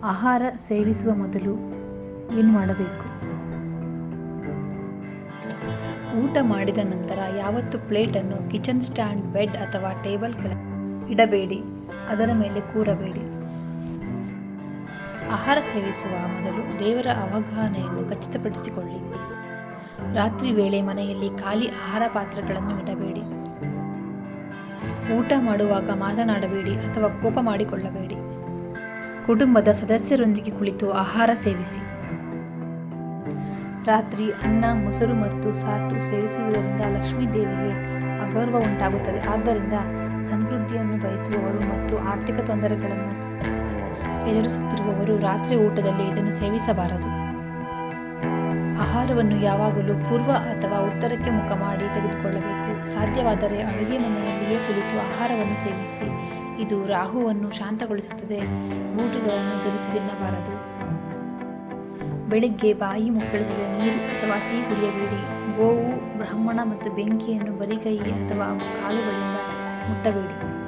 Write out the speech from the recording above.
ಆಹಾರ ಸೇವಿಸುವ ಮೊದಲು ಏನು ಮಾಡಬೇಕು? ಊಟ ಮಾಡಿದ ನಂತರ ಯಾವತ್ತೂ ಪ್ಲೇಟನ್ನು ಕಿಚನ್ ಸ್ಟ್ಯಾಂಡ್, ಬೆಡ್ ಅಥವಾ ಟೇಬಲ್ ಕೆಳಗೆ ಇಡಬೇಡಿ, ಅದರ ಮೇಲೆ ಕೂರಬೇಡಿ. ಆಹಾರ ಸೇವಿಸುವ ಮೊದಲು ದೇವರ ಅವಗಾಹನೆಯನ್ನು ಖಚಿತಪಡಿಸಿಕೊಳ್ಳಿ. ರಾತ್ರಿ ವೇಳೆ ಮನೆಯಲ್ಲಿ ಖಾಲಿ ಆಹಾರ ಪಾತ್ರೆಗಳನ್ನು ಇಡಬೇಡಿ. ಊಟ ಮಾಡುವಾಗ ಮಾತನಾಡಬೇಡಿ ಅಥವಾ ಕೋಪ ಮಾಡಿಕೊಳ್ಳಬೇಡಿ. ಕುಟುಂಬದ ಸದಸ್ಯರೊಂದಿಗೆ ಕುಳಿತು ಆಹಾರ ಸೇವಿಸಿ. ರಾತ್ರಿ ಅನ್ನ, ಮೊಸರು ಮತ್ತು ಸಾಟು ಸೇವಿಸುವುದರಿಂದ ಲಕ್ಷ್ಮೀ ದೇವಿಗೆ ಅಗೌರವ ಉಂಟಾಗುತ್ತದೆ. ಆದ್ದರಿಂದ ಸಮೃದ್ಧಿಯನ್ನು ಬಯಸುವವರು ಮತ್ತು ಆರ್ಥಿಕ ತೊಂದರೆಗಳನ್ನು ಎದುರಿಸುತ್ತಿರುವವರು ರಾತ್ರಿ ಊಟದಲ್ಲಿ ಇದನ್ನು ಸೇವಿಸಬಾರದು. ಆಹಾರವನ್ನು ಯಾವಾಗಲೂ ಪೂರ್ವ ಅಥವಾ ಉತ್ತರಕ್ಕೆ ಮುಖ ಮಾಡಿ ತೆಗೆದುಕೊಳ್ಳಬೇಕು. ಸಾಧ್ಯವಾದರೆ ಅಡುಗೆ ಮನೆಯಲ್ಲಿಯೇ ಕುಳಿತು ಆಹಾರವನ್ನು ಸೇವಿಸಿ. ಇದು ರಾಹುವನ್ನು ಶಾಂತಗೊಳಿಸುತ್ತದೆ. ಬೂಟುಗಳನ್ನು ಧರಿಸಿ ತಿನ್ನಬಾರದು. ಬೆಳಿಗ್ಗೆ ಬಾಯಿ ಮುಕ್ಕಳಿಸದೆ ನೀರು ಅಥವಾ ಟೀ ಕುಡಿಯಬೇಡಿ. ಗೋವು, ಬ್ರಾಹ್ಮಣ ಮತ್ತು ಬೆಂಕಿಯನ್ನು ಬರಿಗೈ ಅಥವಾ ಕಾಲುಗಳಿಂದ ಮುಟ್ಟಬೇಡಿ.